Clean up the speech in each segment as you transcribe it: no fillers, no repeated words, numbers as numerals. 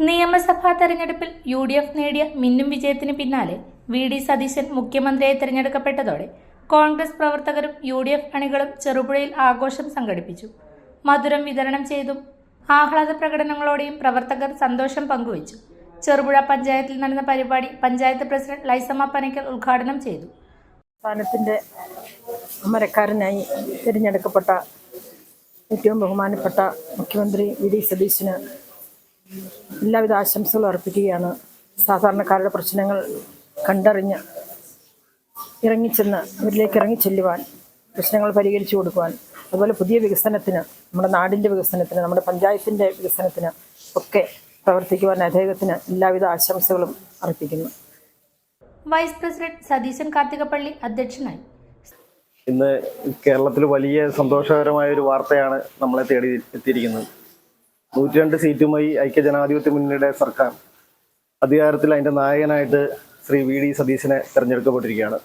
നിയമസഭാ തെരഞ്ഞെടുപ്പിൽ UDF നേടിയ മിന്നും വിജയത്തിന് പിന്നാലെ VD സതീശൻ മുഖ്യമന്ത്രിയായി തെരഞ്ഞെടുക്കപ്പെട്ടതോടെ കോൺഗ്രസ് പ്രവർത്തകരും UDF അണികളും ചെറുപുഴയിൽ ആഘോഷം സംഘടിപ്പിച്ചു. മധുരം വിതരണം ചെയ്തും ആഹ്ലാദ പ്രകടനങ്ങളോടെയും പ്രവർത്തകർ സന്തോഷം പങ്കുവച്ചു. ചെറുപുഴ പഞ്ചായത്തിൽ നടന്ന പരിപാടി പഞ്ചായത്ത് പ്രസിഡന്റ് ലൈസമ്മ പനക്കൽ ഉദ്ഘാടനം ചെയ്തു. സംസ്ഥാനത്തിൻ്റെ അമരക്കാരനായി തിരഞ്ഞെടുക്കപ്പെട്ട ഏറ്റവും ബഹുമാനപ്പെട്ട മുഖ്യമന്ത്രി VD സതീശന് എല്ലാവിധ ആശംസകളും അർപ്പിക്കുകയാണ്. സാധാരണക്കാരുടെ പ്രശ്നങ്ങൾ കണ്ടറിഞ്ഞ് അവരിലേക്ക് ഇറങ്ങിച്ചെല്ലുവാൻ, പ്രശ്നങ്ങൾ പരിഹരിച്ചു കൊടുക്കുവാൻ, അതുപോലെ പുതിയ വികസനത്തിന്, നമ്മുടെ നാടിൻ്റെ വികസനത്തിന്, നമ്മുടെ പഞ്ചായത്തിൻ്റെ വികസനത്തിന് ഒക്കെ പ്രവർത്തിക്കുവാൻ അദ്ദേഹത്തിന് എല്ലാവിധ ആശംസകളും അർപ്പിക്കുന്നു. വൈസ് പ്രസിഡന്റ് സതീശൻ കാർത്തികപ്പള്ളി അധ്യക്ഷനായി. ഇന്ന് കേരളത്തിൽ വലിയ സന്തോഷകരമായ ഒരു വാർത്തയാണ് നമ്മളെ തേടി എത്തിയിരിക്കുന്നത്. 102 സീറ്റുമായി ഐക്യജനാധിപത്യ മുന്നണിയുടെ സർക്കാർ അധികാരത്തിൽ അതിൻ്റെ നായകനായിട്ട് ശ്രീ VD സതീശനെ തിരഞ്ഞെടുക്കപ്പെട്ടിരിക്കുകയാണ്.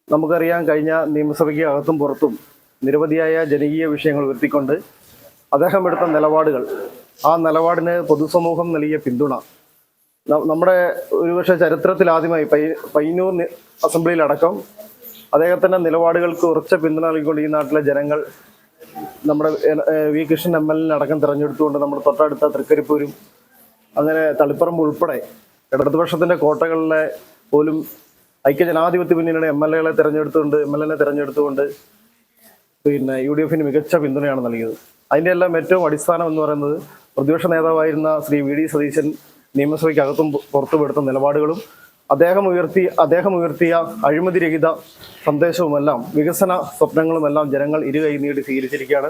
നമുക്കറിയാം, കഴിഞ്ഞ നിയമസഭയ്ക്ക് അകത്തും പുറത്തും നിരവധിയായ ജനകീയ വിഷയങ്ങൾ ഉയർത്തിക്കൊണ്ട് അദ്ദേഹം എടുത്ത നിലപാടുകൾ, ആ നിലപാടിന് പൊതുസമൂഹം നൽകിയ പിന്തുണ, നമ്മുടെ ഒരുപക്ഷെ ചരിത്രത്തിൽ ആദ്യമായി പയ്യന്നൂർ അസംബ്ലിയിലടക്കം അദ്ദേഹത്തിൻ്റെ നിലപാടുകൾക്ക് ഉറച്ച പിന്തുണ നൽകിക്കൊണ്ട് ഈ നാട്ടിലെ ജനങ്ങൾ നമ്മുടെ വി കൃഷ്ണൻ MLA അടക്കം തിരഞ്ഞെടുത്തുകൊണ്ട് നമ്മുടെ തൊട്ടടുത്ത തൃക്കരിപ്പൂരും അങ്ങനെ തളിപ്പറമ്പ് ഉൾപ്പെടെ ഇടതുപക്ഷത്തിൻ്റെ കോട്ടകളിലെ പോലും ഐക്യജനാധിപത്യ മുന്നണിയുടെ MLA തിരഞ്ഞെടുത്തുകൊണ്ട് പിന്നെ UDF മികച്ച പിന്തുണയാണ് നൽകിയത്. അതിൻ്റെ എല്ലാം ഏറ്റവും അടിസ്ഥാനം എന്ന് പറയുന്നത് പ്രതിപക്ഷ നേതാവായിരുന്ന ശ്രീ VD സതീശൻ നിയമസഭയ്ക്കകത്തും പുറത്തുപെടുത്ത നിലപാടുകളും അദ്ദേഹം ഉയർത്തിയ അഴിമതിരഹിത സന്ദേശവുമെല്ലാം, വികസന സ്വപ്നങ്ങളുമെല്ലാം ജനങ്ങൾ ഇരുകൈ നീട്ടി സ്വീകരിച്ചിരിക്കുകയാണ്.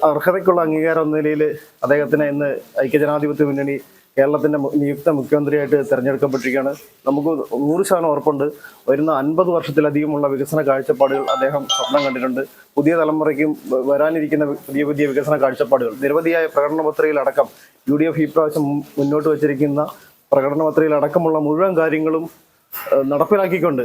അർഹതയ്ക്കുള്ള അംഗീകാരം എന്ന നിലയിൽ അദ്ദേഹത്തിന് ഇന്ന് ഐക്യജനാധിപത്യ മുന്നണി കേരളത്തിൻ്റെ നിയുക്ത മുഖ്യമന്ത്രിയായിട്ട് തിരഞ്ഞെടുക്കപ്പെട്ടിരിക്കുകയാണ്. നമുക്ക് 100% ഉറപ്പുണ്ട്, വരുന്ന 50 വർഷത്തിലധികമുള്ള വികസന കാഴ്ചപ്പാടുകൾ അദ്ദേഹം സ്വപ്നം കണ്ടിട്ടുണ്ട്. പുതിയ തലമുറയ്ക്കും വരാനിരിക്കുന്ന പുതിയ വികസന കാഴ്ചപ്പാടുകൾ നിരവധിയായ പ്രകടന പത്രികയിലടക്കം UDF ഈ പ്രാവശ്യം മുന്നോട്ട് വച്ചിരിക്കുന്ന പ്രകടന പത്രികയിലടക്കമുള്ള മുഴുവൻ കാര്യങ്ങളും നടപ്പിലാക്കിക്കൊണ്ട്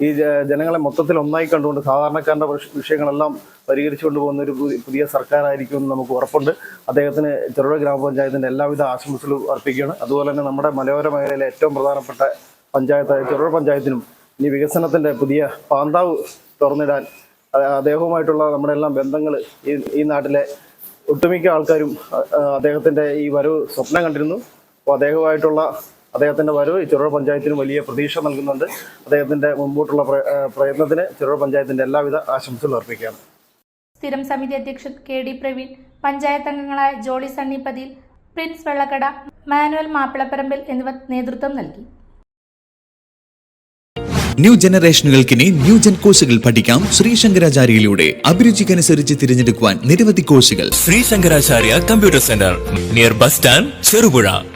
ഈ ജനങ്ങളെ മൊത്തത്തിൽ ഒന്നായി കണ്ടുകൊണ്ട് സാധാരണക്കാരുടെ വിഷയങ്ങളെല്ലാം പരിഹരിച്ചു കൊണ്ടുപോകുന്ന ഒരു പുതിയ സർക്കാരായിരിക്കുമെന്ന് നമുക്ക് ഉറപ്പുണ്ട്. അദ്ദേഹത്തിന് ചെറുപുഴ ഗ്രാമപഞ്ചായത്തിൻ്റെ എല്ലാവിധ ആശംസകളും അർപ്പിക്കുകയാണ്. അതുപോലെ തന്നെ നമ്മുടെ മലയോര മേഖലയിലെ ഏറ്റവും പ്രധാനപ്പെട്ട പഞ്ചായത്തായ ചെറുപുഴ പഞ്ചായത്തിനും ഇനി വികസനത്തിൻ്റെ പുതിയ പാന്താവ് തുറന്നിടാൻ അദ്ദേഹവുമായിട്ടുള്ള നമ്മുടെ എല്ലാം ബന്ധങ്ങൾ ഈ നാട്ടിലെ ഒട്ടുമിക്ക ആൾക്കാരും അദ്ദേഹത്തിൻ്റെ ഈ വരവ് സ്വപ്നം കണ്ടിരുന്നു. അപ്പോൾ അദ്ദേഹത്തിൻ്റെ വരവ് ഈ ചെറുപുഴ പഞ്ചായത്തിന് വലിയ പ്രതീക്ഷ നൽകുന്നുണ്ട്. അദ്ദേഹത്തിൻ്റെ മുമ്പോട്ടുള്ള പ്രയത്നത്തിന് ചെറുപുഴ പഞ്ചായത്തിൻ്റെ എല്ലാവിധ ആശംസകളും അർപ്പിക്കുകയാണ്. സ്ഥിരം സമിതി അധ്യക്ഷൻ KD പ്രവീൺ, പഞ്ചായത്ത് അംഗങ്ങളായ ജോളി സണ്ണിപ്പതിയിൽ, പ്രിൻസ് വെള്ളക്കട, മാനുവൽ മാപ്പിളപ്പറമ്പിൽ എന്നിവർ നേതൃത്വം നൽകി. ന്യൂ ജനറേഷനുകൾക്കിനി ന്യൂജൻ കോഴ്സുകൾ പഠിക്കാം ശ്രീശങ്കരാചാര്യയിലൂടെ. അഭിരുചിക്കനുസരിച്ച് തിരഞ്ഞെടുക്കുവാൻ നിരവധി കോഴ്സുകൾ. Sree Sankaracharya computer centre, near bus stand, Cherupuzha.